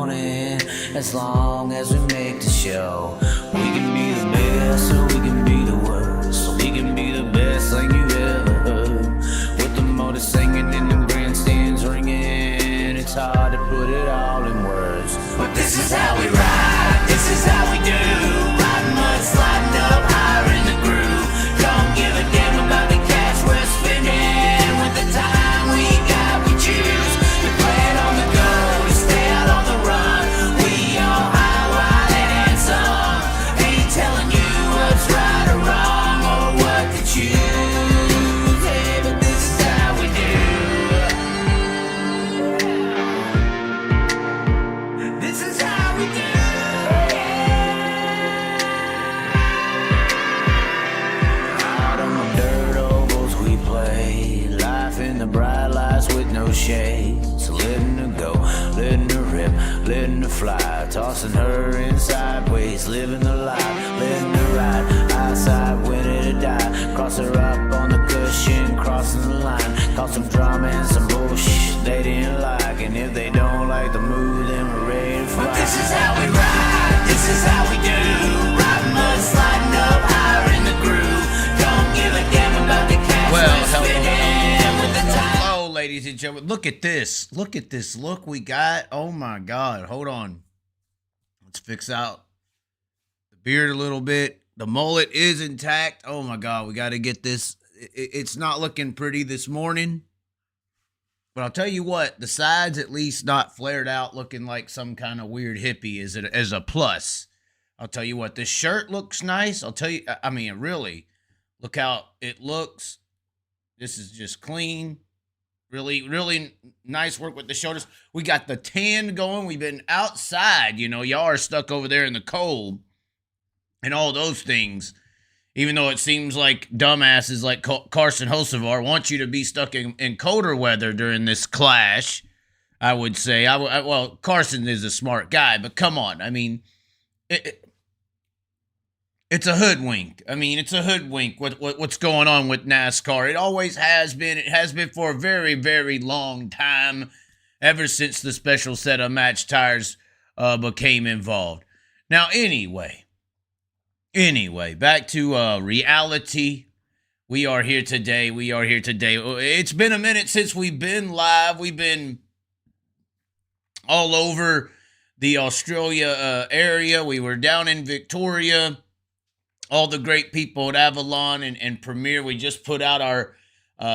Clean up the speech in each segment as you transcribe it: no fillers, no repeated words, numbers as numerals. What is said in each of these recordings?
morning. As long as we make the show, we can be the best or we can be the worst. So we can be the best thing you ever heard. With the motor singing and the grandstands ringing, it's hard to put it all in words. But this is how we ride, this is how we do. Riding mud, sliding up higher in the groove. Don't give a damn about the cash we're spending. With the time we got, we choose to play it on the go, to stay out on the run. We all high, wide, and some. Ain't telling you what's right or wrong or what to choose. Hey, but this is how we do. This is how we do. Out on the dirt ovals we play, life in the bright lights with no shades. Letting her go, letting her rip, letting her fly, tossing her in sideways, living the life, letting her ride, outside winning to die. Cross her up on the cushion, crossing the line, cause some drama and some bullshit they didn't like. And if they don't like the move, then we're ready to fly. But this is how we ride, this is how we do. Riding mud, sliding up higher in the groove. Don't give a damn about the cash we're spending with the time. Hello, ladies and gentlemen. Look at this. Look at this look we got. Oh, my God. Hold on. Let's fix out the beard a little bit. The mullet is intact. Oh, my God. We got to get this. It's not looking pretty this morning. But I'll tell you what. The sides at least not flared out looking like some kind of weird hippie is a plus. I'll tell you what. This shirt looks nice. I'll tell you. I mean, really. Look how it looks. This is just clean. Really, really nice work with the shoulders. We got the tan going. We've been outside. You know, y'all are stuck over there in the cold and all those things. Even though it seems like dumbasses like Carson Hocevar want you to be stuck in colder weather during this clash, I would say. Well, Carson is a smart guy, but come on. I mean, it's a hoodwink. I mean, it's a hoodwink what's going on with NASCAR. It always has been. It has been for a very, very long time, ever since the special set of match tires became involved. Now, anyway, back to reality. We are here today. It's been a minute since we've been live. We've been all over the Australia area. We were down in Victoria. All the great people at Avalon and Premiere. We just put out our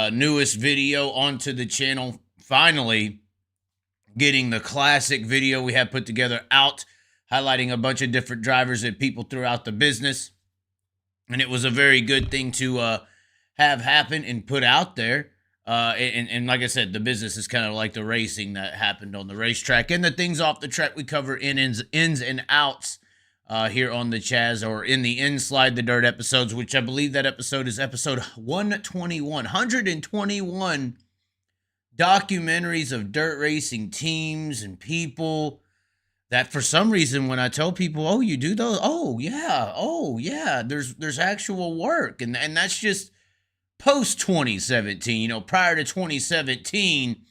newest video onto the channel. Finally, getting the classic video we had put together out, highlighting a bunch of different drivers and people throughout the business. And it was a very good thing to have happen and put out there. And like I said, the business is kind of like the racing that happened on the racetrack. And the things off the track we cover ins and outs. Here on the Chaz, or in the Slide the Dirt episodes, which I believe that episode is episode 121 documentaries of dirt racing teams and people that for some reason when I tell people, oh, you do those? Oh yeah, there's actual work. And that's just post 2017. You know, prior to 2017,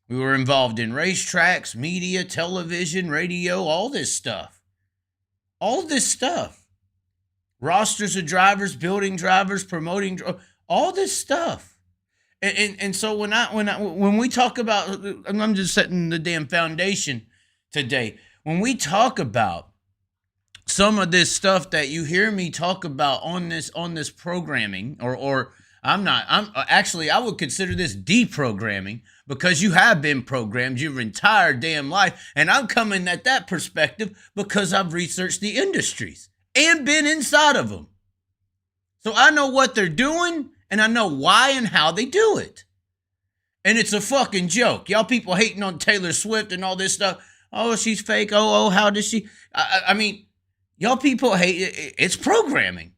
we were involved in racetracks, media, television, radio, all this stuff. Rosters of drivers, building drivers, promoting, all this stuff. And so when we talk about, I'm just setting the damn foundation today. When we talk about some of this stuff that you hear me talk about on this programming, or I would consider this deprogramming, because you have been programmed your entire damn life. And I'm coming at that perspective because I've researched the industries and been inside of them. So I know what they're doing and I know why and how they do it. And it's a fucking joke. Y'all people hating on Taylor Swift and all this stuff. Oh, she's fake. Oh, how does she? I mean, y'all people hate it. It's programming.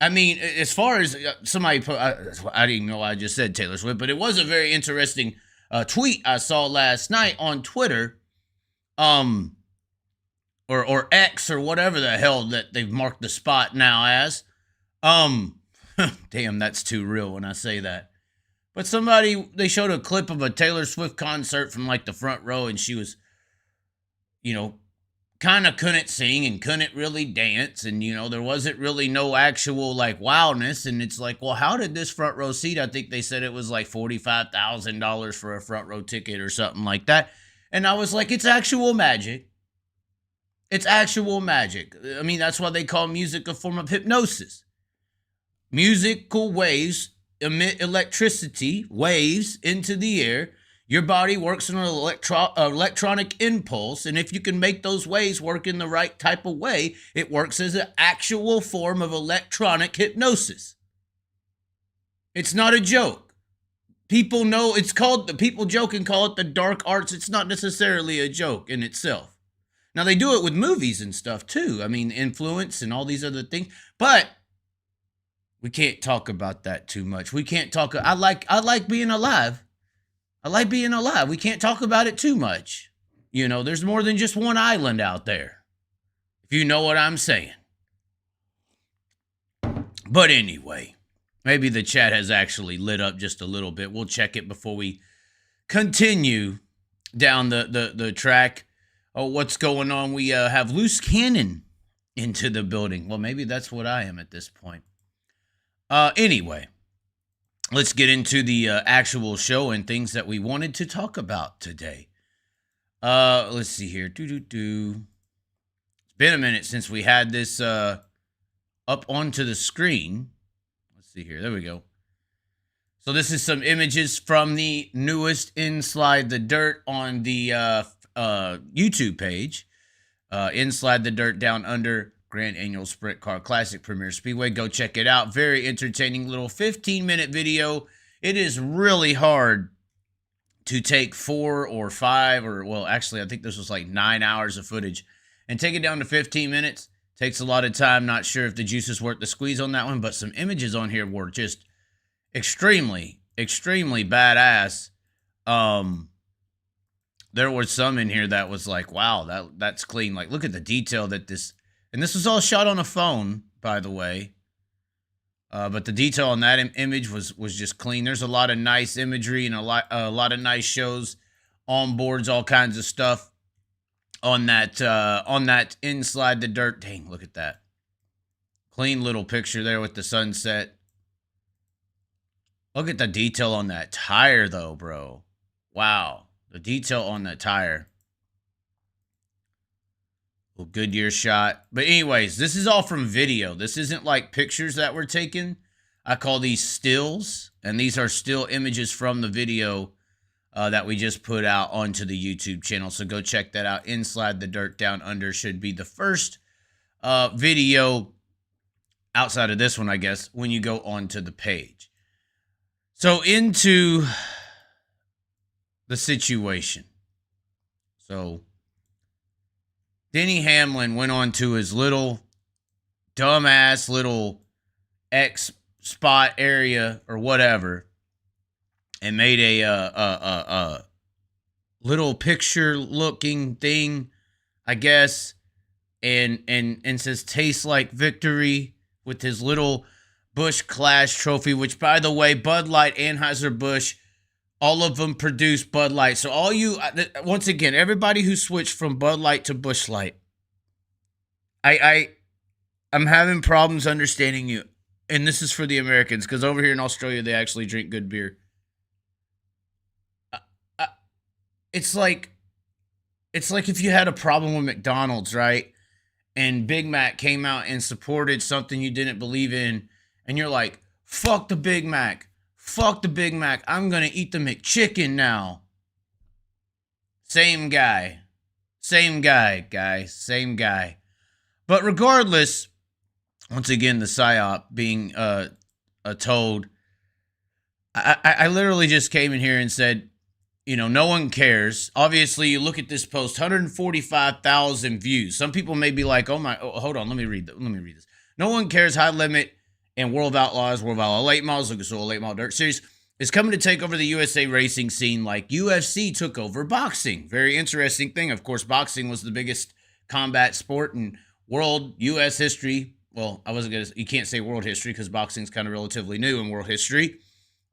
I mean, as far as somebody put, I didn't even know I just said Taylor Swift, but it was a very interesting tweet I saw last night on Twitter, or X, or whatever the hell that they've marked the spot now as. Damn, that's too real when I say that. But they showed a clip of a Taylor Swift concert from like the front row, and she was you know, kind of couldn't sing and couldn't really dance. And, you know, there wasn't really no actual like wildness. And it's like, well, how did this front row seat? I think they said it was like $45,000 for a front row ticket or something like that. And I was like, it's actual magic. It's actual magic. I mean, that's why they call music a form of hypnosis. Musical waves emit electricity waves into the air. Your body works on an electronic impulse, and if you can make those waves work in the right type of way, it works as an actual form of electronic hypnosis. It's not a joke. People know it's called, people joke and call it the dark arts. It's not necessarily a joke in itself. Now, they do it with movies and stuff too. I mean, influence and all these other things, but we can't talk about that too much. We can't talk. I like being alive. I like being alive. We can't talk about it too much. You know, there's more than just one island out there, if you know what I'm saying. But anyway, maybe the chat has actually lit up just a little bit. We'll check it before we continue down the track. Oh, what's going on? We have loose cannon into the building. Well, maybe that's what I am at this point. Anyway, let's get into the actual show and things that we wanted to talk about today. Let's see here. It's been a minute since we had this up onto the screen. Let's see here. There we go. So this is some images from the newest Inside the Dirt on the YouTube page. Inside the Dirt Down Under Grand Annual Sprint Car Classic Premier Speedway. Go check it out. Very entertaining little 15-minute video. It is really hard to take 4 or 5 or, well, actually, I think this was like 9 hours of footage and take it down to 15 minutes. Takes a lot of time. Not sure if the juice is worth the squeeze on that one, but some images on here were just extremely, extremely badass. There was some in here that was like, wow, that's clean. Like, look at the detail that this, and this was all shot on a phone, by the way. But the detail on that image was just clean. There's a lot of nice imagery and a lot of nice shows, on boards, all kinds of stuff on that Inside the Dirt. Dang, look at that. Clean little picture there with the sunset. Look at the detail on that tire, though, bro. Wow. The detail on that tire. Well, Goodyear shot. But anyways, this is all from video. This isn't like pictures that were taken. I call these stills. And these are still images from the video that we just put out onto the YouTube channel. So go check that out. Inside the Dirt Down Under should be the first video outside of this one, I guess, when you go onto the page. So into the situation. So Denny Hamlin went on to his little dumbass little X spot area or whatever and made a little picture looking thing, I guess, and says tastes like victory with his little Busch Clash trophy, which, by the way, Bud Light, Anheuser-Busch, all of them produce Bud Light. So all you, once again, everybody who switched from Bud Light to Busch Light, I'm having problems understanding you. And this is for the Americans, because over here in Australia, they actually drink good beer. It's like if you had a problem with McDonald's, right? And Big Mac came out and supported something you didn't believe in, and you're like, fuck the Big Mac. Fuck the Big Mac. I'm going to eat the McChicken now. Same guy. Same guy, guys. Same guy. But regardless, once again, the PSYOP being told, I literally just came in here and said, you know, no one cares. Obviously, you look at this post, 145,000 views. Some people may be like, hold on, let me read this. No one cares. High Limit and World of Outlaws, World of Outlaw Late Models, Lucas Oil Late Model Dirt Series is coming to take over the USA racing scene like UFC took over boxing. Very interesting thing. Of course, boxing was the biggest combat sport in world U.S. history. Well, you can't say world history because boxing's kind of relatively new in world history.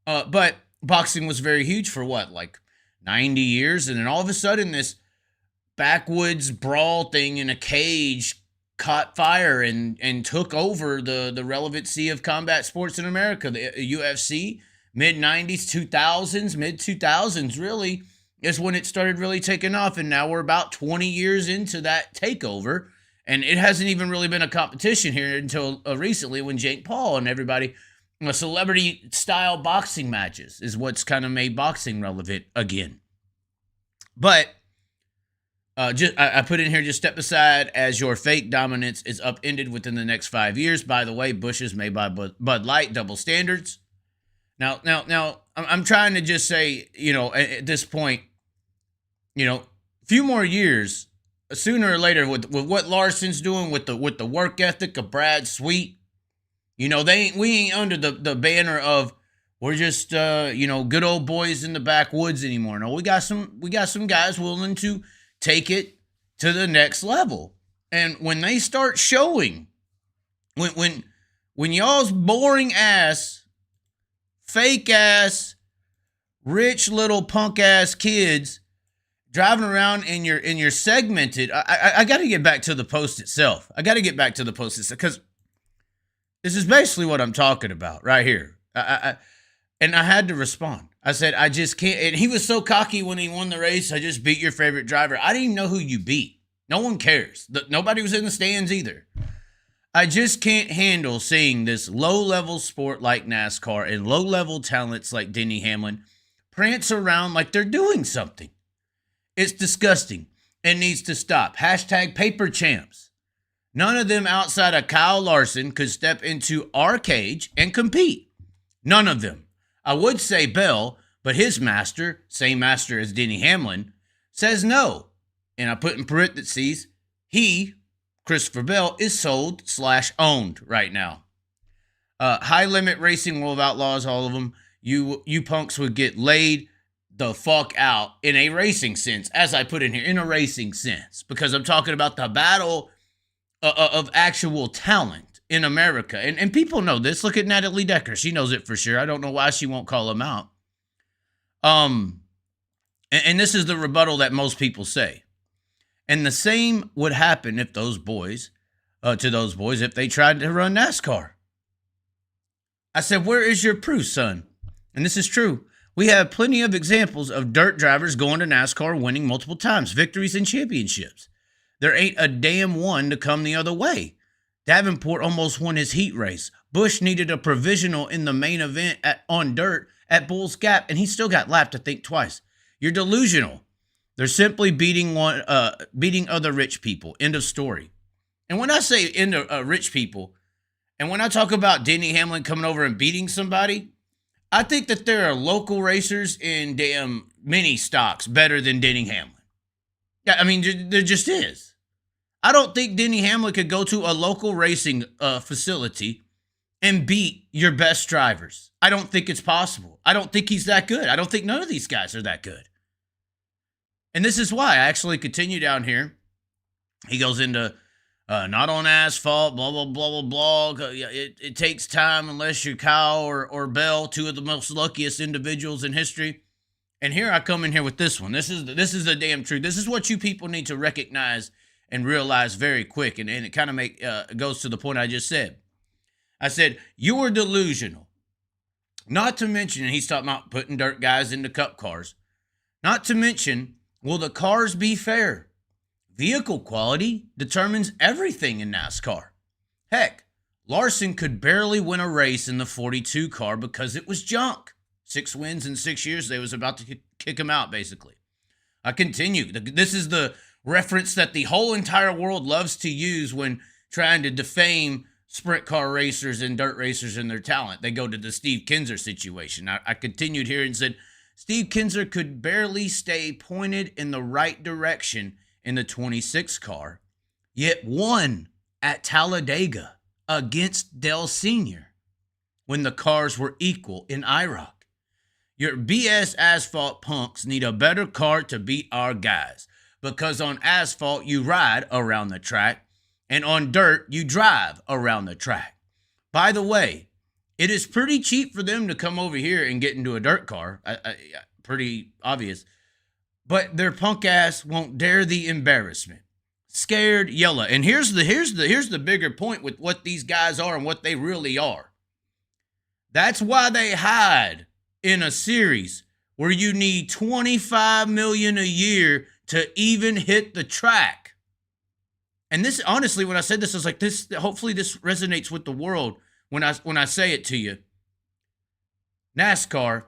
But boxing was very huge for what, like 90 years? And then all of a sudden, this backwoods brawl thing in a cage caught fire and took over the relevancy of combat sports in America. The UFC, mid-90s, 2000s, mid-2000s really is when it started really taking off, and now we're about 20 years into that takeover, and it hasn't even really been a competition here until recently when Jake Paul and everybody, celebrity-style boxing matches is what's kind of made boxing relevant again. But I put in here, just step aside as your fake dominance is upended within the next 5 years. By the way, Busch is made by Bud Light, double standards. Now, I'm trying to just say, at this point, a few more years, sooner or later, with what Larson's doing, with the work ethic of Brad Sweet, we ain't under the banner of we're just good old boys in the backwoods anymore. No, we got some guys willing to take it to the next level. And when they start showing, when y'all's boring ass, fake ass, rich little punk ass kids driving around in your segmented, I got to get back to the post itself. Because this is basically what I'm talking about right here. And I had to respond. I said, I just can't. And he was so cocky when he won the race. I just beat your favorite driver. I didn't even know who you beat. No one cares. Nobody was in the stands either. I just can't handle seeing this low-level sport like NASCAR and low-level talents like Denny Hamlin prance around like they're doing something. It's disgusting and needs to stop. Hashtag paper champs. None of them outside of Kyle Larson could step into our cage and compete. None of them. I would say Bell, but his master, same master as Denny Hamlin, says no. And I put in parentheses, he, Christopher Bell, is sold/owned right now. High limit racing will outlaws all of them. You punks would get laid the fuck out in a racing sense, as I put in here, in a racing sense, because I'm talking about the battle of actual talent in America. And people know this. Look at Natalie Decker. She knows it for sure. I don't know why she won't call them out. And this is the rebuttal that most people say. And the same would happen if those boys, if they tried to run NASCAR. I said, where is your proof, son? And this is true. We have plenty of examples of dirt drivers going to NASCAR, winning multiple times, victories and championships. There ain't a damn one to come the other way. Davenport almost won his heat race. Busch needed a provisional in the main event on dirt at Bulls Gap, and he still got lapped, I think, twice. You're delusional. They're simply beating other rich people. End of story. And when I say rich people, and when I talk about Denny Hamlin coming over and beating somebody, I think that there are local racers in damn mini stocks better than Denny Hamlin. Yeah, I mean, there just is. I don't think Denny Hamlin could go to a local racing facility and beat your best drivers. I don't think it's possible. I don't think he's that good. I don't think none of these guys are that good. And this is why I actually continue down here. He goes into not on asphalt, blah, blah, blah, blah, blah. It takes time unless you're Kyle or Bell, two of the most luckiest individuals in history. And here I come in here with this one. This is the damn truth. This is what you people need to recognize and realize very quick. And it kind of goes to the point I just said. I said, you are delusional. Not to mention, and he's talking about putting dirt guys into cup cars. Not to mention, will the cars be fair? Vehicle quality determines everything in NASCAR. Heck, Larson could barely win a race in the 42 car because it was junk. 6 wins in 6 years. They was about to kick him out, basically. I continue. This is the reference that the whole entire world loves to use when trying to defame sprint car racers and dirt racers and their talent. They go to the Steve Kinser situation. I continued here and said, Steve Kinser could barely stay pointed in the right direction in the 26 car, yet won at Talladega against Dell Sr. when the cars were equal in IROC. Your BS asphalt punks need a better car to beat our guys, because on asphalt you ride around the track, and on dirt you drive around the track. By the way, it is pretty cheap for them to come over here and get into a dirt car. Pretty obvious. but their punk ass won't dare the embarrassment. Scared, yella. And here's the bigger point with what these guys are and what they really are. That's why they hide in a series where you need $25 million a year to even hit the track. And this, honestly, when I said this, I was like, this. Hopefully, this resonates with the world when I say it to you. NASCAR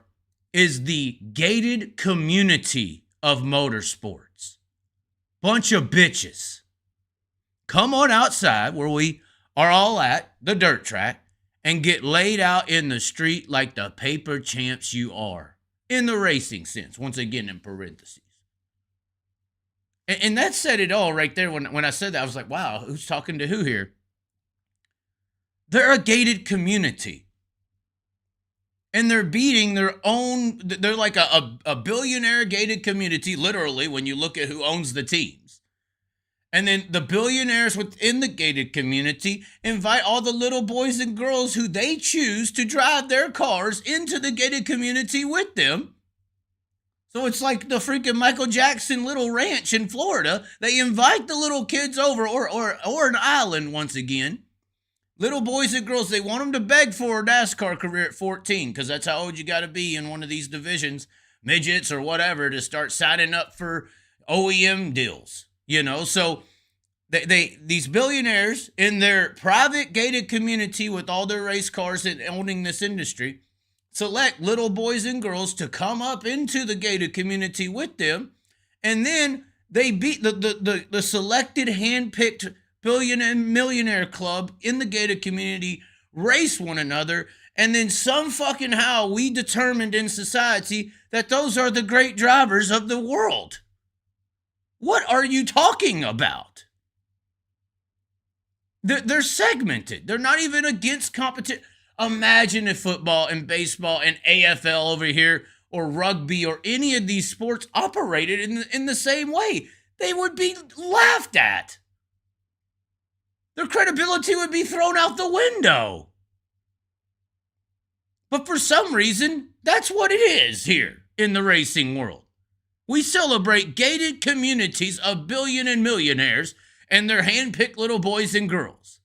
is the gated community of motorsports. Bunch of bitches. Come on outside where we are all at, the dirt track, and get laid out in the street like the paper champs you are. In the racing sense, once again in parentheses. And that said it all right there. When I said that, I was like, wow, who's talking to who here? They're a gated community. And they're beating their own, they're like a billionaire gated community, literally, when you look at who owns the teams. And then the billionaires within the gated community invite all the little boys and girls who they choose to drive their cars into the gated community with them. So it's like the freaking Michael Jackson little ranch in Florida. They invite the little kids over, or an island once again. Little boys and girls, they want them to beg for a NASCAR career at 14, because that's how old you got to be in one of these divisions, midgets or whatever, to start signing up for OEM deals. You know, so these billionaires in their private gated community with all their race cars and owning this industry select little boys and girls to come up into the gated community with them, and then they beat the selected, hand-picked billionaire and millionaire club in the gated community, race one another, and then some fucking how we determined in society that those are the great drivers of the world. What are you talking about? They're segmented. They're not even against competition. Imagine if football and baseball and AFL over here, or rugby, or any of these sports operated in the same way. They would be laughed at. Their credibility would be thrown out the window. But for some reason, that's what it is here in the racing world. We celebrate gated communities of billion and millionaires and their hand-picked little boys and girls.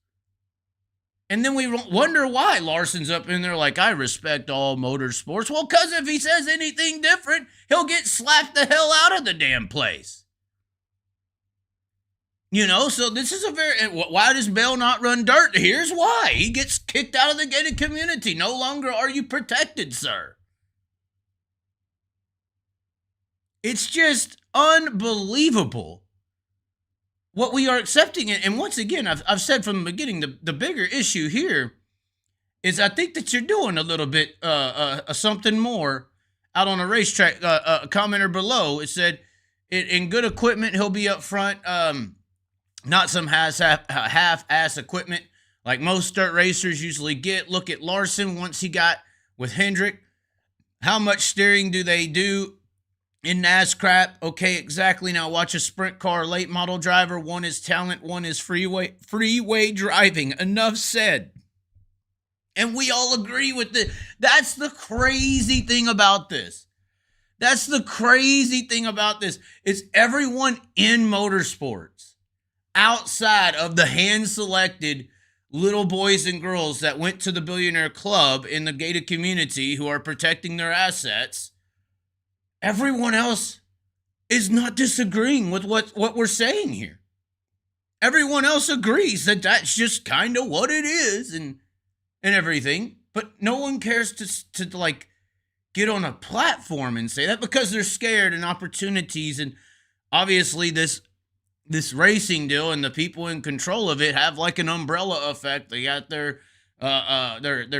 And then we wonder why Larson's up in there like, I respect all motorsports. Well, because if he says anything different, he'll get slapped the hell out of the damn place. You know, so this is a very... Why does Bell not run dirt? Here's why. He gets kicked out of the gated community. No longer are you protected, sir. It's just unbelievable what we are accepting. And once again, I've said from the beginning, the bigger issue here is I think that you're doing a little bit something more out on a racetrack. A commenter below, it said, in good equipment, he'll be up front. Not some half-ass equipment like most dirt racers usually get. Look at Larson once he got with Hendrick. How much steering do they do in NASCAR? Okay, exactly. Now watch a sprint car late model driver. One is talent, one is freeway driving. Enough said. And we all agree with it. That's the crazy thing about this. That's the crazy thing about this. It's everyone in motorsports, outside of the hand-selected little boys and girls that went to the billionaire club in the gated community who are protecting their assets, everyone else is not disagreeing with what we're saying here. Everyone else agrees that that's just kind of what it is and everything, but no one cares to like get on a platform and say that because they're scared, and opportunities, and obviously this racing deal and the people in control of it have like an umbrella effect. They got their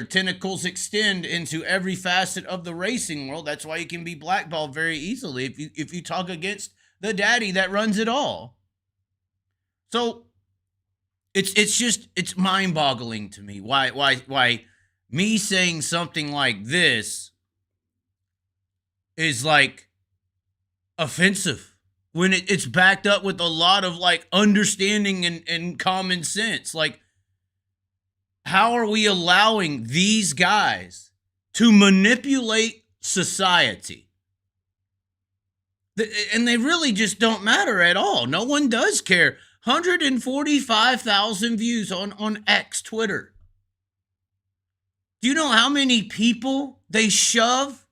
tentacles extend into every facet of the racing world. That's why you can be blackballed very easily if you talk against the daddy that runs it all. So it's mind-boggling to me why me saying something like this is like offensive when it's backed up with a lot of like understanding and common sense. Like, how are we allowing these guys to manipulate society? And they really just don't matter at all. No one does care. 145,000 views on X, Twitter. Do you know how many people they shove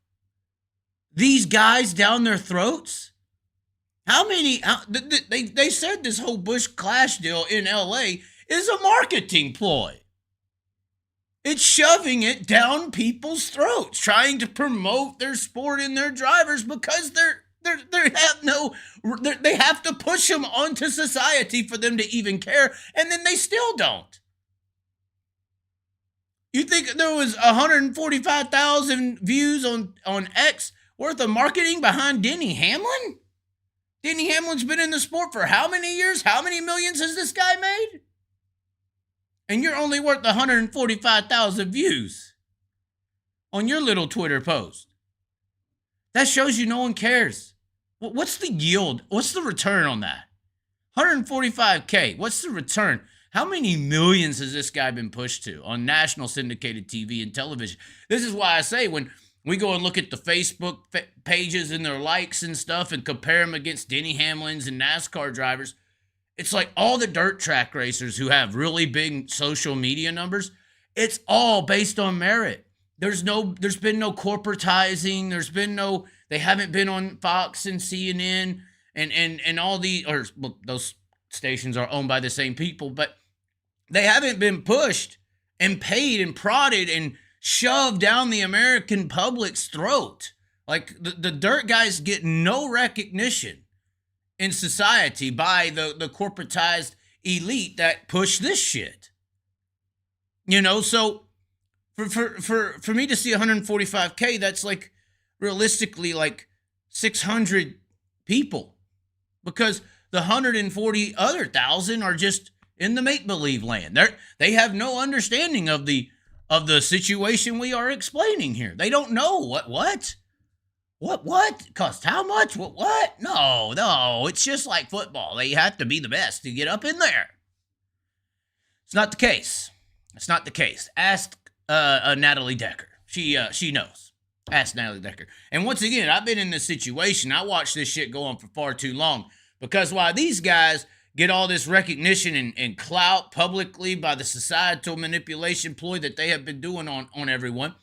these guys down their throats? How many? They said this whole Busch Clash deal in LA is a marketing ploy. It's shoving it down people's throats, trying to promote their sport and their drivers because they have to push them onto society for them to even care, and then they still don't. You think there was 145,000 views on X worth of marketing behind Denny Hamlin? Denny Hamlin's been in the sport for how many years? How many millions has this guy made? And you're only worth 145,000 views on your little Twitter post. That shows you no one cares. What's the yield? What's the return on that? 145K. What's the return? How many millions has this guy been pushed to on national syndicated TV and television? This is why I say when we go and look at the Facebook pages and their likes and stuff and compare them against Denny Hamlin's and NASCAR drivers, it's like all the dirt track racers who have really big social media numbers, it's all based on merit. There's been no corporatizing. They haven't been on Fox and CNN and all those stations are owned by the same people, but they haven't been pushed and paid and prodded and shoved down the American public's throat. Like the dirt guys get no recognition in society by the corporatized elite that push this shit. So for me to see 145K, that's like realistically like 600 people, because the 140 other thousand are just in the make-believe land. They have no understanding of the situation we are explaining here. They don't know what cost how much, what? No, it's just like football. They have to be the best to get up in there. It's not the case. Ask Natalie Decker. She knows. Ask Natalie Decker. And once again, I've been in this situation. I watched this shit go on for far too long, because while these guys get all this recognition and clout publicly by the societal manipulation ploy that they have been doing on everyone,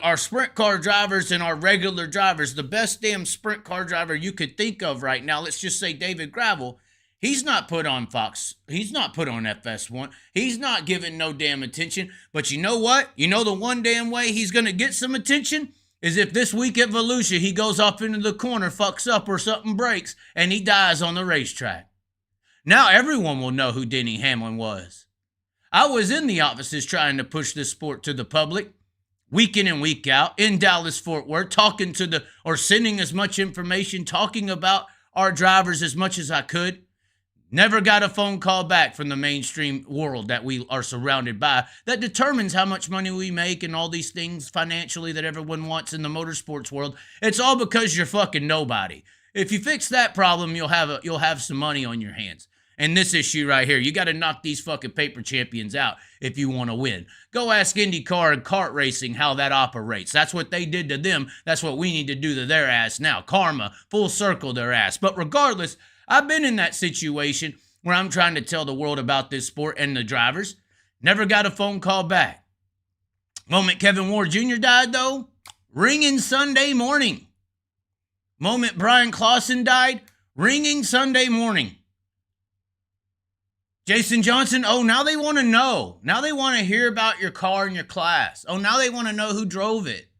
our sprint car drivers and our regular drivers, the best damn sprint car driver you could think of right now, let's just say David Gravel, he's not put on Fox. He's not put on FS1. He's not given no damn attention. But you know what? The one damn way he's going to get some attention is if this week at Volusia he goes off into the corner, fucks up or something breaks, and he dies on the racetrack. Now everyone will know who Denny Hamlin was. I was in the offices trying to push this sport to the public, week in and week out, in Dallas-Fort Worth, sending as much information, talking about our drivers as much as I could. Never got a phone call back from the mainstream world that we are surrounded by that determines how much money we make and all these things financially that everyone wants in the motorsports world. It's all because you're fucking nobody. If you fix that problem, you'll have some money on your hands. And this issue right here, you got to knock these fucking paper champions out if you want to win. Go ask IndyCar and kart racing how that operates. That's what they did to them. That's what we need to do to their ass now. Karma, full circle their ass. But regardless, I've been in that situation where I'm trying to tell the world about this sport and the drivers. Never got a phone call back. Moment Kevin Ward Jr. died, though, ringing Sunday morning. Moment Brian Clausen died, ringing Sunday morning. Jason Johnson, now they want to know. Now they want to hear about your car and your class. Now they want to know who drove it.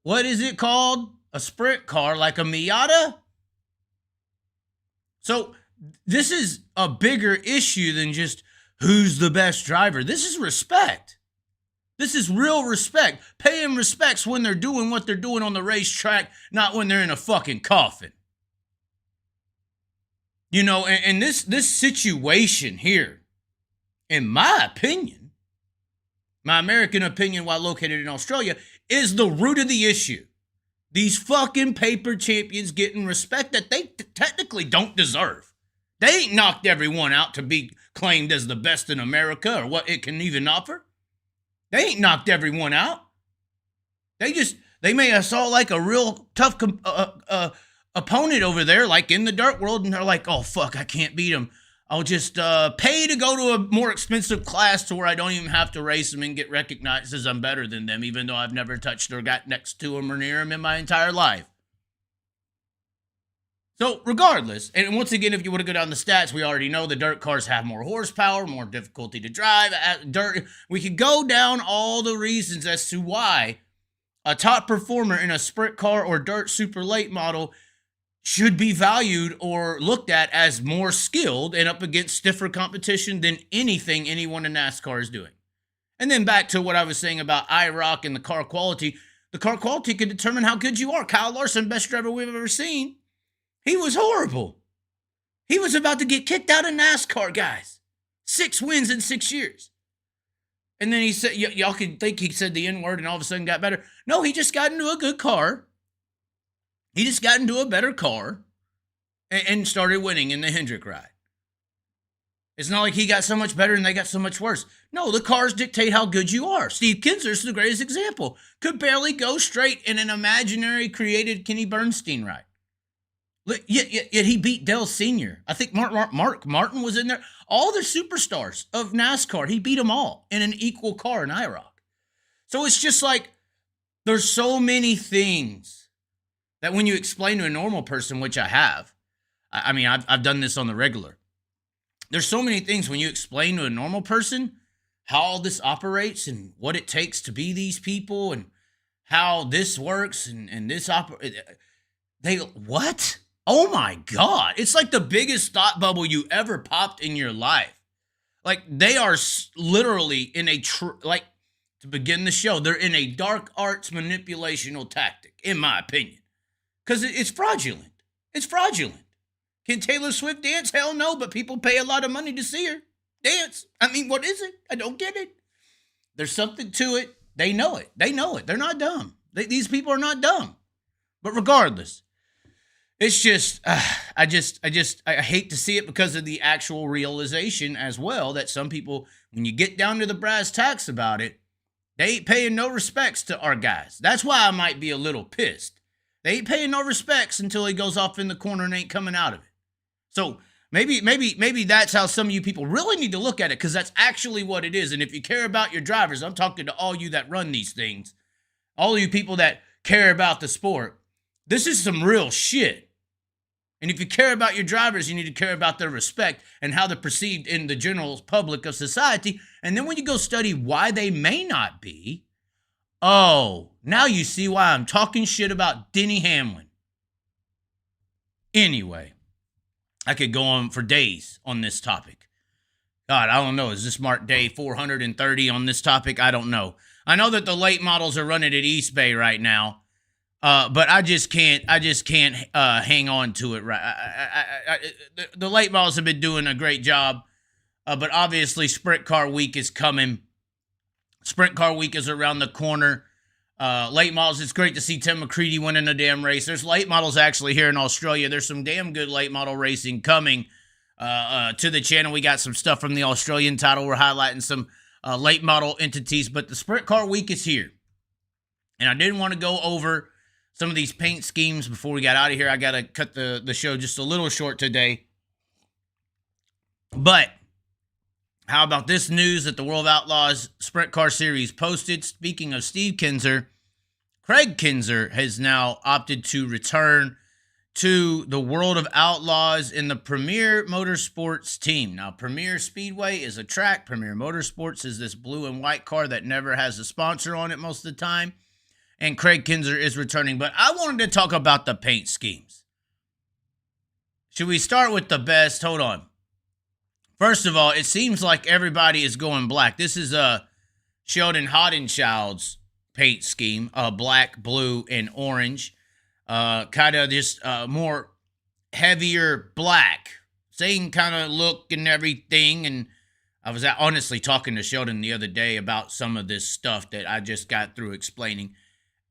What is it called? A sprint car, like a Miata? So this is a bigger issue than just who's the best driver. This is respect. This is real respect. Pay them respects when they're doing what they're doing on the racetrack, not when they're in a fucking coffin. And this situation here, in my opinion, my American opinion while located in Australia, is the root of the issue. These fucking paper champions getting respect that they technically don't deserve. They ain't knocked everyone out to be claimed as the best in America or what it can even offer. They ain't knocked everyone out. They They may have saw like a real tough opponent over there, like in the dirt world, and they're like, oh, fuck, I can't beat him. I'll just pay to go to a more expensive class to where I don't even have to race them and get recognized as I'm better than them, even though I've never touched or got next to them or near them in my entire life. So regardless, and once again, if you want to go down the stats, we already know the dirt cars have more horsepower, more difficulty to drive. We could go down all the reasons as to why a top performer in a sprint car or dirt super late model should be valued or looked at as more skilled and up against stiffer competition than anything anyone in NASCAR is doing. And then back to what I was saying about IROC and the car quality. The car quality can determine how good you are. Kyle Larson, best driver we've ever seen. He was horrible. He was about to get kicked out of NASCAR, guys. 6 wins in 6 years. And then he said, y'all could think he said the N-word and all of a sudden got better. No, he just got into a good car. He just got into a better car and started winning in the Hendrick ride. It's not like he got so much better and they got so much worse. No, the cars dictate how good you are. Steve Kinser's the greatest example. Could barely go straight in an imaginary created Kenny Bernstein ride. Yet he beat Dale Sr. I think Mark Martin was in there. All the superstars of NASCAR, he beat them all in an equal car in IROC. So it's just like there's so many things that when you explain to a normal person, which I have, I mean, I've done this on the regular. There's so many things when you explain to a normal person how all this operates and what it takes to be these people and how this works and this what? Oh my God. It's like the biggest thought bubble you ever popped in your life. Like they are literally in a, like to begin the show, they're in a dark arts manipulational tactic, in my opinion. Because it's fraudulent. It's fraudulent. Can Taylor Swift dance? Hell no, but people pay a lot of money to see her dance. I mean, what is it? I don't get it. There's something to it. They know it. They know it. They're not dumb. These people are not dumb. But regardless, it's just, I hate to see it because of the actual realization as well that some people, when you get down to the brass tacks about it, they ain't paying no respects to our guys. That's why I might be a little pissed. They ain't paying no respects until he goes off in the corner and ain't coming out of it. So maybe that's how some of you people really need to look at it, because that's actually what it is. And if you care about your drivers, I'm talking to all you that run these things, all you people that care about the sport, this is some real shit. And if you care about your drivers, you need to care about their respect and how they're perceived in the general public of society. And then when you go study why they may not be, oh, now you see why I'm talking shit about Denny Hamlin. Anyway, I could go on for days on this topic. God, I don't know. Is this marked day 430 on this topic? I don't know. I know that the late models are running at East Bay right now. But I just can't hang on to it. The late models have been doing a great job. But obviously Sprint Car Week is coming. Sprint Car Week is around the corner. Late models, it's great to see Tim McCready winning a damn race. There's late models actually here in Australia. There's some damn good late model racing coming to the channel. We got some stuff from the Australian title. We're highlighting some late model entities. But the Sprint Car Week is here. And I didn't want to go over some of these paint schemes before we got out of here. I got to cut the show just a little short today. But how about this news that the World of Outlaws Sprint Car Series posted? Speaking of Steve Kinser, Craig Kinser has now opted to return to the World of Outlaws in the Premier Motorsports team. Now, Premier Speedway is a track. Premier Motorsports is this blue and white car that never has a sponsor on it most of the time. And Craig Kinser is returning. But I wanted to talk about the paint schemes. Should we start with the best? Hold on. First of all, it seems like everybody is going black. This is Sheldon Hoddenschild's paint scheme. Black, blue, and orange. Kind of just more heavier black. Same kind of look and everything. And I was honestly talking to Sheldon the other day about some of this stuff that I just got through explaining.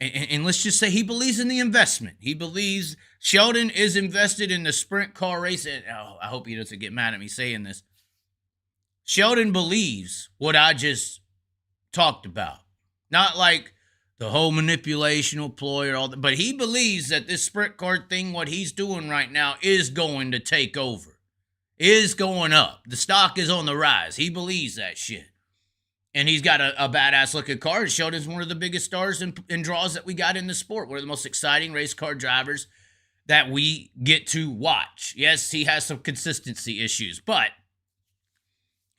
And let's just say he believes in the investment. He believes Sheldon is invested in the sprint car race. And, I hope he doesn't get mad at me saying this. Sheldon believes what I just talked about. Not like the whole manipulational ploy or all that. But he believes that this sprint car thing, what he's doing right now, is going to take over, is going up. The stock is on the rise. He believes that shit. And he's got a badass looking car. It showed as one of the biggest stars and draws that we got in the sport. One of the most exciting race car drivers that we get to watch. Yes, he has some consistency issues, but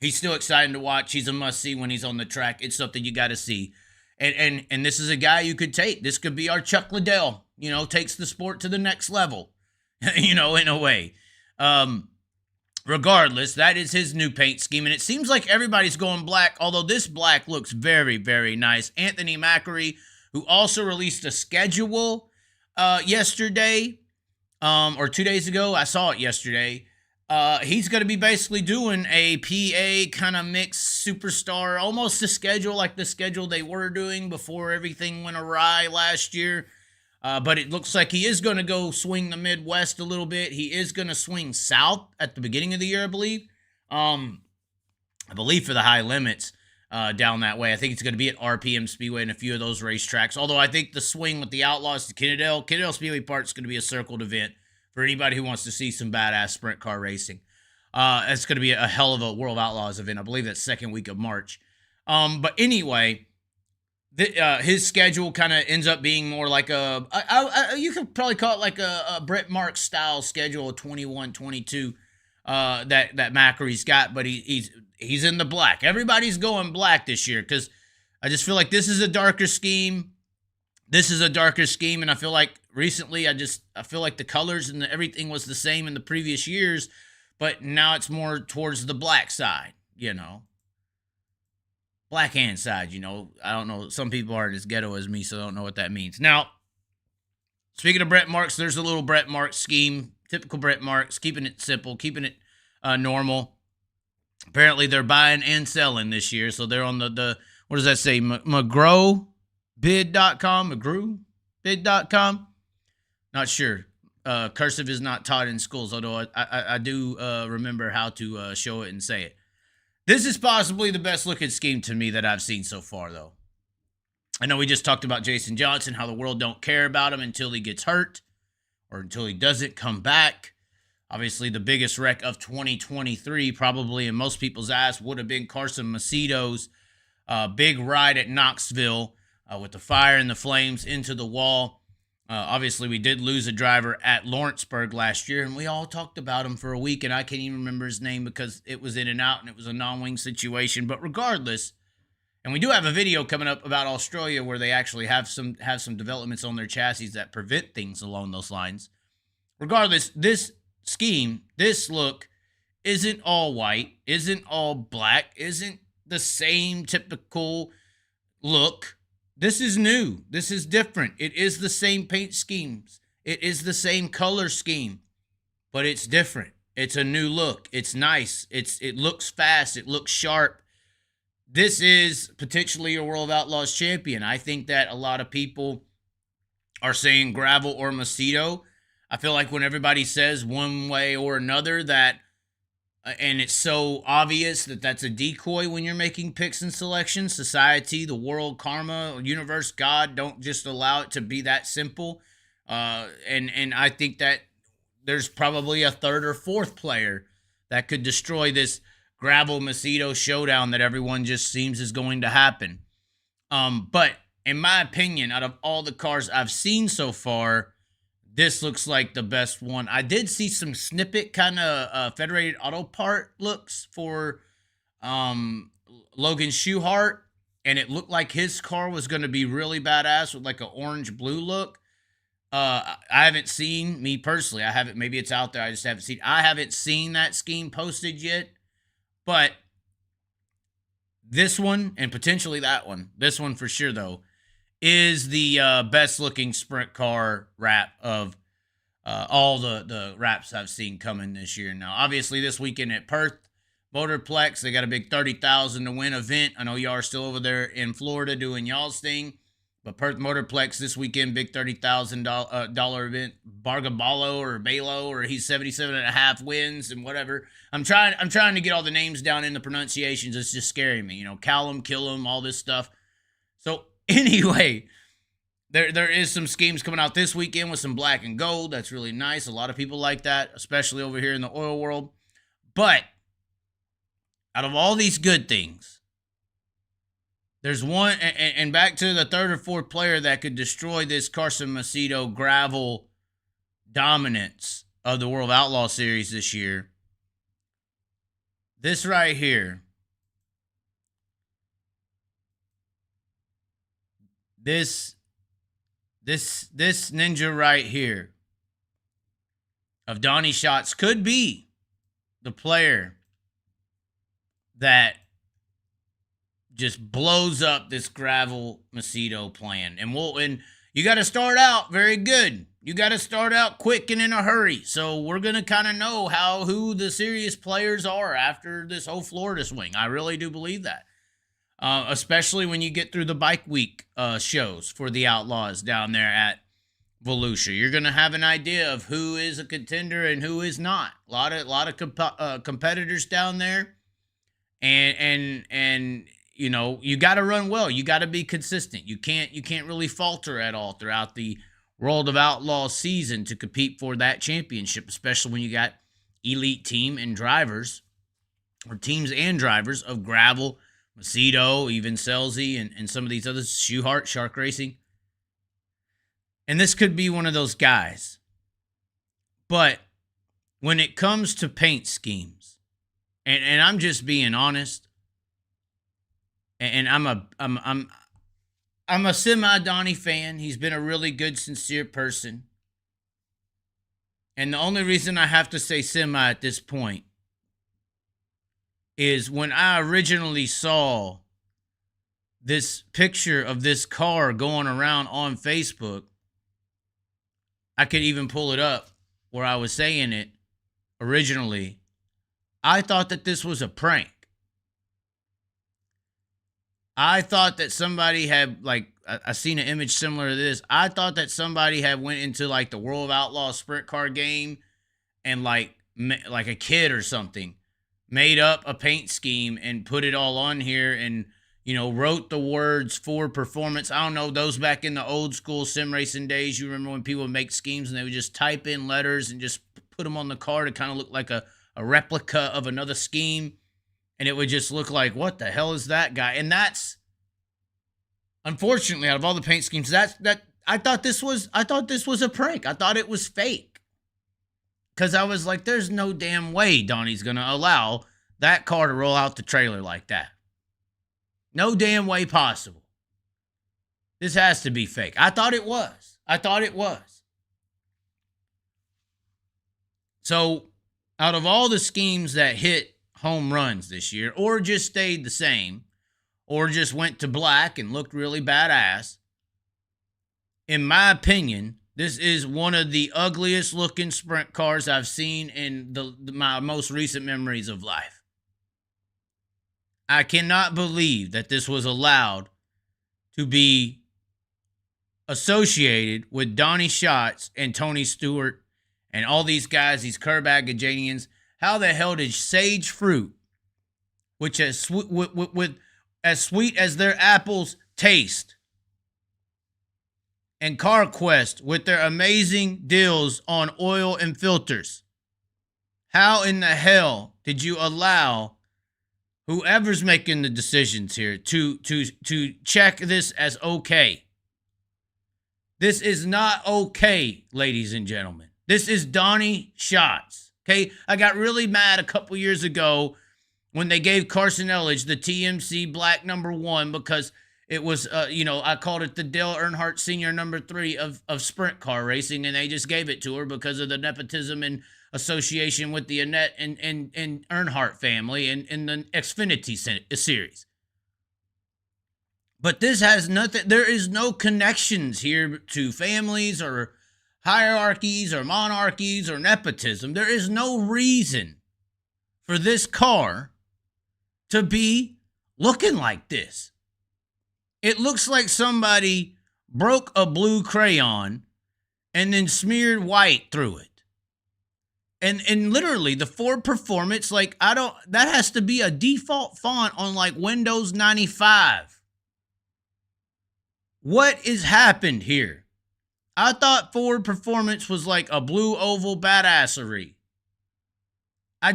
he's still exciting to watch. He's a must-see when he's on the track. It's something you got to see. And this is a guy you could take. This could be our Chuck Liddell, takes the sport to the next level, in a way. Regardless, that is his new paint scheme, and it seems like everybody's going black, although this black looks very, very nice. Anthony Macri, who also released a schedule yesterday, or 2 days ago. I saw it yesterday. He's going to be basically doing a PA kind of mixed superstar, almost a schedule like the schedule they were doing before everything went awry last year. But it looks like he is going to go swing the Midwest a little bit. He is going to swing south at the beginning of the year, I believe. I believe for the high limits down that way. I think it's going to be at RPM Speedway and a few of those racetracks. Although I think the swing with the Outlaws to Kennedale Speedway Park is going to be a circled event for anybody who wants to see some badass sprint car racing. It's going to be a hell of a World of Outlaws event. I believe that's second week of March. But anyway, his schedule kind of ends up being more like you could probably call it like a Brett Marks style schedule of 21, 22 that Macri's got, but he's in the black. Everybody's going black this year because I just feel like this is a darker scheme. And I feel like recently I feel like the colors and everything was the same in the previous years, but now it's more towards the black side, Black hand side, I don't know. Some people aren't as ghetto as me, so I don't know what that means. Now, speaking of Brett Marks, there's a little Brett Marks scheme. Typical Brett Marks, keeping it simple, keeping it normal. Apparently, they're buying and selling this year, so they're on the what does that say? McGrowbid.com? McGrewbid.com? Not sure. Cursive is not taught in schools, although I do remember how to show it and say it. This is possibly the best looking scheme to me that I've seen so far, though. I know we just talked about Jason Johnson, how the world don't care about him until he gets hurt or until he doesn't come back. Obviously, the biggest wreck of 2023, probably in most people's eyes, would have been Carson Macedo's big ride at Knoxville with the fire and the flames into the wall. Obviously, we did lose a driver at Lawrenceburg last year, and we all talked about him for a week, and I can't even remember his name because it was in and out, and it was a non-wing situation. But regardless, and we do have a video coming up about Australia where they actually have some developments on their chassis that prevent things along those lines. Regardless, this scheme, this look, isn't all white, isn't all black, isn't the same typical look. This is new. This is different. It is the same paint schemes. It is the same color scheme, but it's different. It's a new look. It's nice. It looks fast. It looks sharp. This is potentially your World of Outlaws champion. I think that a lot of people are saying Gravel or Macedo. I feel like when everybody says one way or another that and it's so obvious that that's a decoy when you're making picks and selections. Society, the world, karma, universe, God don't just allow it to be that simple. And I think that there's probably a third or fourth player that could destroy this Gravel Macedo showdown that everyone just seems is going to happen. But in my opinion, out of all the cars I've seen so far, this looks like the best one. I did see some snippet kind of Federated Auto Part looks for Logan Schuchart, and it looked like his car was going to be really badass with like an orange-blue look. I haven't seen, me personally, I haven't, maybe it's out there, I just haven't seen. I haven't seen that scheme posted yet, but this one, and potentially that one, this one for sure though, is the best-looking sprint car wrap of all the wraps I've seen coming this year. Now, obviously, this weekend at Perth Motorplex, they got a big $30,000 to win event. I know y'all are still over there in Florida doing y'all's thing, but Perth Motorplex this weekend, big $30,000 event. Bargaballo or Balo, or he's 77.5 wins and whatever. I'm trying to get all the names down in the pronunciations. It's just scaring me. Callum, Killam, all this stuff. So anyway, There is some schemes coming out this weekend with some black and gold. That's really nice. A lot of people like that, especially over here in the oil world. But out of all these good things, there's one, and back to the third or fourth player that could destroy this Carson Macedo gravel dominance of the World Outlaw Series this year. This right here. This ninja right here of Donnie Schatz could be the player that just blows up this gravel Macedo plan. And you got to start out very good. You got to start out quick and in a hurry. So we're going to kind of know who the serious players are after this whole Florida swing. I really do believe that. Especially when you get through the bike week shows for the Outlaws down there at Volusia. You're going to have an idea of who is a contender and who is not. A lot of competitors down there. And you know, you got to run well. You got to be consistent. You can't really falter at all throughout the World of Outlaws season to compete for that championship, especially when you got elite team and drivers, or teams and drivers of gravel, Macedo, even Selzy, and some of these others, Shoehart, Shark Racing. And this could be one of those guys. But when it comes to paint schemes, and I'm just being honest, and I'm a semi-Donnie fan. He's been a really good, sincere person. And the only reason I have to say semi at this point is when I originally saw this picture of this car going around on Facebook, I could even pull it up where I was saying it originally. I thought that this was a prank. I thought that somebody had, like, I seen an image similar to this. I thought that somebody had went into, like, the World of Outlaws sprint car game and, like a kid or something, made up a paint scheme and put it all on here and, you know, wrote the words for performance. I don't know, those back in the old school sim racing days, you remember when people would make schemes and they would just type in letters and just put them on the car to kind of look like a replica of another scheme. And it would just look like, what the hell is that guy? And that's, unfortunately, out of all the paint schemes, I thought this was a prank. I thought it was fake. Because I was like, there's no damn way Donnie's going to allow that car to roll out the trailer like that. No damn way possible. This has to be fake. I thought it was. So, out of all the schemes that hit home runs this year, or just stayed the same, or just went to black and looked really badass, in my opinion, this is one of the ugliest looking sprint cars I've seen in my most recent memories of life. I cannot believe that this was allowed to be associated with Donnie Schatz and Tony Stewart and all these guys, these curb Agajanians. How the hell did Sage Fruit, which as with as sweet as their apples taste, and CarQuest with their amazing deals on oil and filters, how in the hell did you allow whoever's making the decisions here to check this as okay? This is not okay, ladies and gentlemen. This is Donnie Schatz. Okay, I got really mad a couple years ago when they gave Carson Elledge the TMC Black #1 because it was, I called it the Dale Earnhardt Sr. #3 of sprint car racing, and they just gave it to her because of the nepotism and association with the Annette and Earnhardt family in the Xfinity series. But this has nothing, there is no connections here to families or hierarchies or monarchies or nepotism. There is no reason for this car to be looking like this. It looks like somebody broke a blue crayon and then smeared white through it. And literally the Ford Performance, like, that has to be a default font on like Windows 95. What is happened here? I thought Ford Performance was like a blue oval badassery. I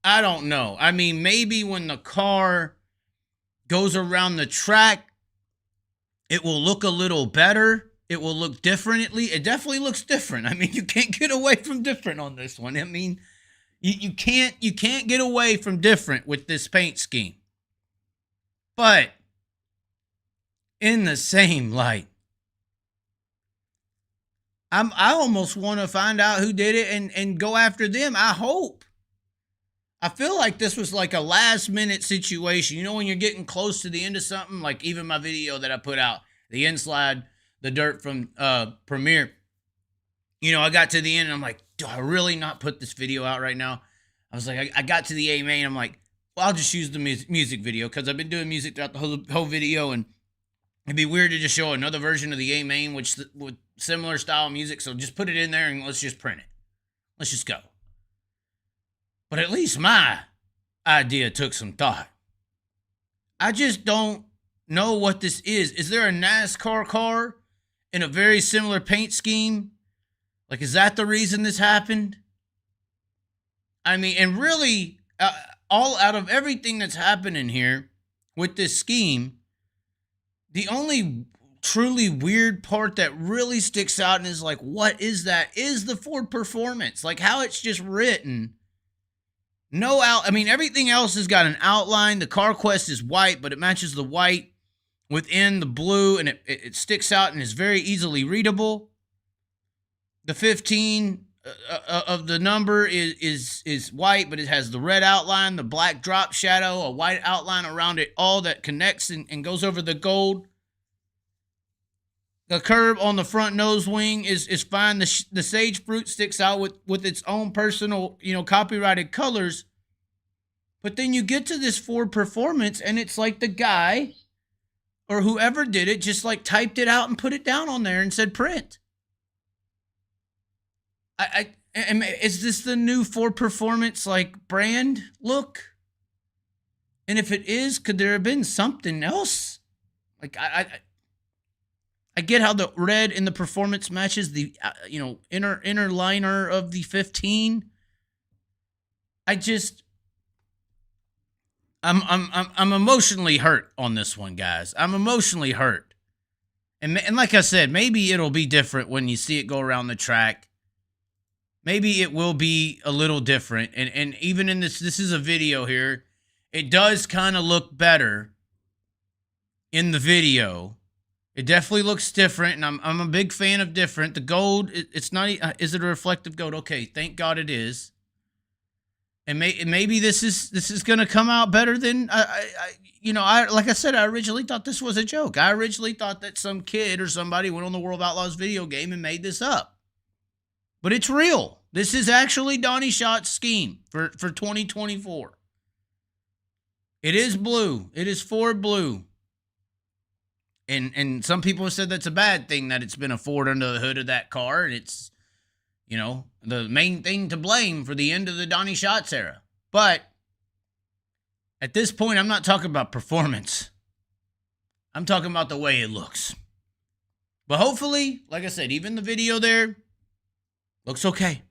don't know. I mean, maybe when the car goes around the track, it will look a little better. It will look differently. It definitely looks different. I mean, you can't get away from different on this one. I mean, you can't get away from different with this paint scheme. But in the same light, I almost want to find out who did it and go after them. I hope. I feel like this was like a last minute situation. You know, when you're getting close to the end of something, like even my video that I put out, the Inslide, the dirt from Premiere. You know, I got to the end and I'm like, do I really not put this video out right now? I was like, I got to the A main. I'm like, well, I'll just use the music video because I've been doing music throughout the whole video, and it'd be weird to just show another version of the A main, which with similar style music. So just put it in there and let's just print it. Let's just go. But at least my idea took some thought. I just don't know what this is. Is there a NASCAR car in a very similar paint scheme? Like, is that the reason this happened? I mean, and really, all out of everything that's happening here with this scheme, the only truly weird part that really sticks out and is like, what is that? Is the Ford Performance. Like, how it's just written. I mean, everything else has got an outline. The CarQuest is white, but it matches the white within the blue, and it sticks out and is very easily readable. The 15 of the number is white, but it has the red outline, the black drop shadow, a white outline around it all that connects and goes over the gold. The curve on the front nose wing is fine. The sage fruit sticks out with its own personal, copyrighted colors. But then you get to this Ford Performance, and it's like the guy or whoever did it just like typed it out and put it down on there and said print. Is this the new Ford Performance like brand look? And if it is, could there have been something else? Like I get how the red in the Performance matches the inner liner of the 15. I'm emotionally hurt on this one, guys. I'm emotionally hurt. And like I said, maybe it'll be different when you see it go around the track. Maybe it will be a little different. And even in this is a video here. It does kind of look better in the video. It definitely looks different, and I'm a big fan of different. The gold, it's not. Is it a reflective gold? Okay, thank God it is. And maybe this is gonna come out better than like I said, I originally thought this was a joke. I originally thought that some kid or somebody went on the World of Outlaws video game and made this up. But it's real. This is actually Donnie Shot's scheme for 2024. It is blue. It is Ford blue. And some people have said that's a bad thing that it's been a Ford under the hood of that car. And it's, the main thing to blame for the end of the Donnie Schatz era. But at this point, I'm not talking about performance. I'm talking about the way it looks. But hopefully, like I said, even the video there looks okay.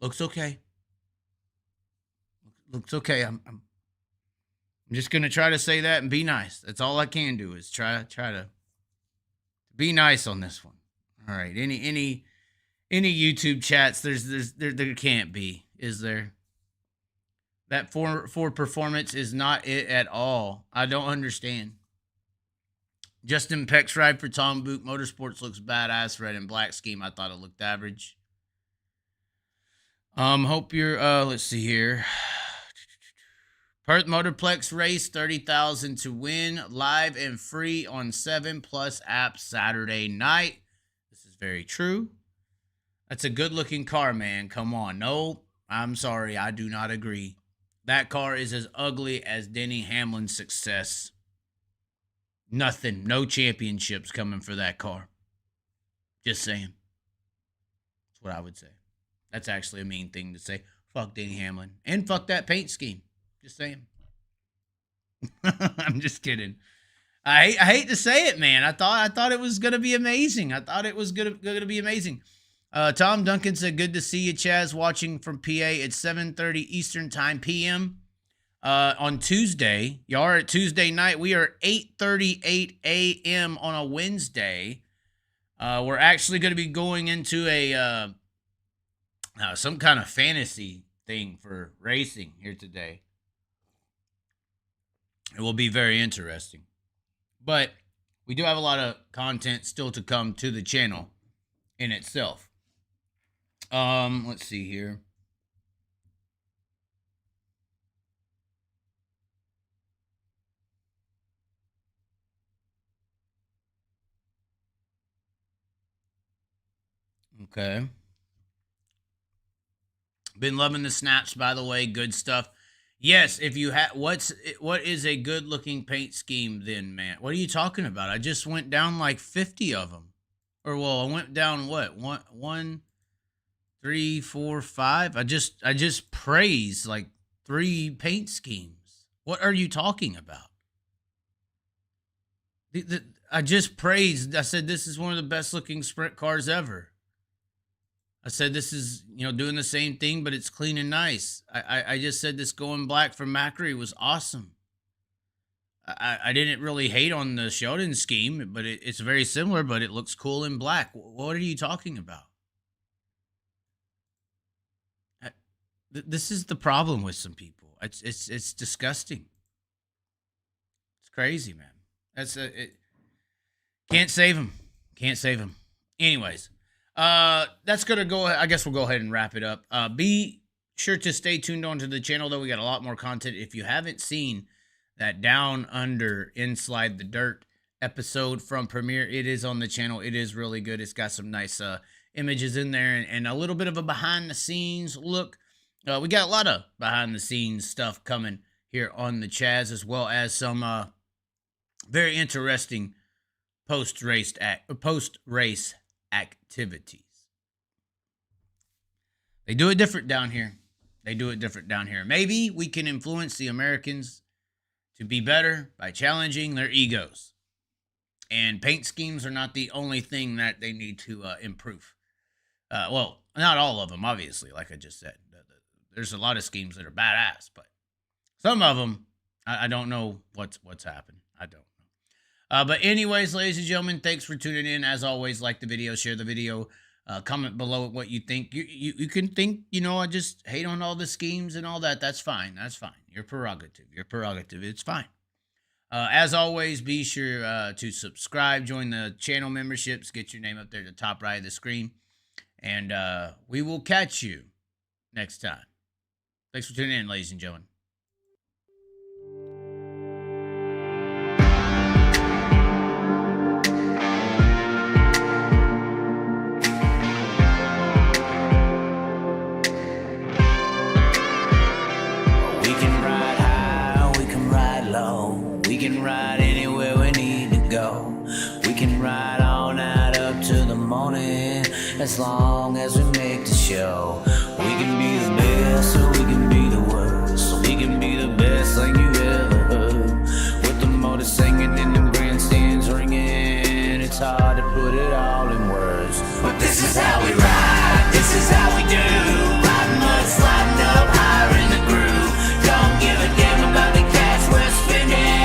Looks okay. Looks okay. I'm just going to try to say that and be nice. That's all I can do is try to be nice on this one. All right. Any YouTube chats, there can't be, is there? That Ford Performance is not it at all. I don't understand. Justin Peck's ride for Tom Book Motorsports looks badass. Red and black scheme. I thought it looked average. Hope you're, let's see here. Perth Motorplex race, 30,000 to win, live and free on 7+ app Saturday night. This is very true. That's a good-looking car, man. Come on. No, I'm sorry. I do not agree. That car is as ugly as Denny Hamlin's success. Nothing. No championships coming for that car. Just saying. That's what I would say. That's actually a mean thing to say. Fuck Denny Hamlin. And fuck that paint scheme. Just saying. I'm just kidding. I hate to say it, man. I thought it was gonna be amazing. I thought it was gonna be amazing. Tom Duncan said, "Good to see you, Chaz. Watching from PA. It's 7:30 Eastern Time PM on Tuesday. Y'all are at Tuesday night. We are 8:38 a.m. on a Wednesday. We're actually going to be going into a some kind of fantasy thing for racing here today. It will be very interesting. But we do have a lot of content still to come to the channel in itself. Let's see here. Okay. Been loving the snaps, by the way. Good stuff. Yes, if you have, what is a good looking paint scheme then, man? What are you talking about? I just went down like 50 of them. Or well, I went down what? 1, 3, 4, 5. I just praised like 3 paint schemes. What are you talking about? I just praised. I said this is one of the best looking sprint cars ever. I said this is, doing the same thing, but it's clean and nice. I just said this going black from Macri was awesome. I didn't really hate on the Sheldon scheme, but it's very similar, but it looks cool in black. What are you talking about? This is the problem with some people. It's disgusting. It's crazy, man. Can't save them. Can't save them. Anyways. That's gonna go. I guess we'll go ahead and wrap it up. Be sure to stay tuned onto the channel, though. We got a lot more content. If you haven't seen that Down Under Inside the Dirt episode from Premiere, it is on the channel. It is really good. It's got some nice images in there and a little bit of a behind the scenes look. We got a lot of behind the scenes stuff coming here on the Chaz, as well as some very interesting post race activities. They do it different down here. Maybe we can influence the Americans to be better by challenging their egos. And paint schemes are not the only thing that they need to improve. Well, not all of them, obviously, like I just said. There's a lot of schemes that are badass, but some of them, I don't know what's happened. I don't. But anyways, ladies and gentlemen, thanks for tuning in. As always, like the video, share the video, comment below what you think. You can think, I just hate on all the schemes and all that. That's fine. That's fine. Your prerogative. It's fine. As always, be sure to subscribe, join the channel memberships, get your name up there at the top right of the screen. And we will catch you next time. Thanks for tuning in, ladies and gentlemen. We can ride anywhere we need to go. We can ride all night up to the morning, as long as we make the show. We can be the best, or we can be the worst. So we can be the best thing you ever heard. With the motor singing and the grandstands ringing, it's hard to put it all in words. But this is how we ride, this is how we do. Riding mud, sliding up higher in the groove. Don't give a damn about the cash we're spending.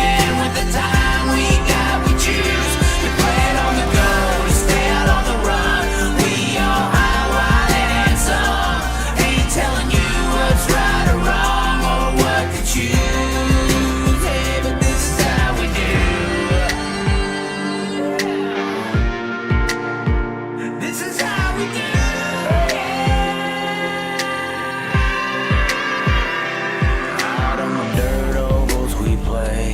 The time we got, we choose to play it on the go, to stay out on the run. We all high, wild, and some. Ain't telling you what's right or wrong, or what to choose. Hey, but this is how we do. This is how we do. Out on the dirt ovals we play.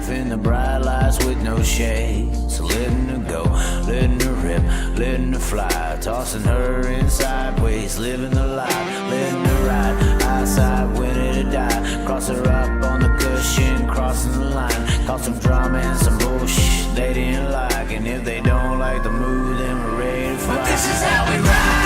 In the bright lights with no shades, letting her go, letting her rip, letting her fly, tossing her in sideways, living the life, letting her ride, eyesight winning.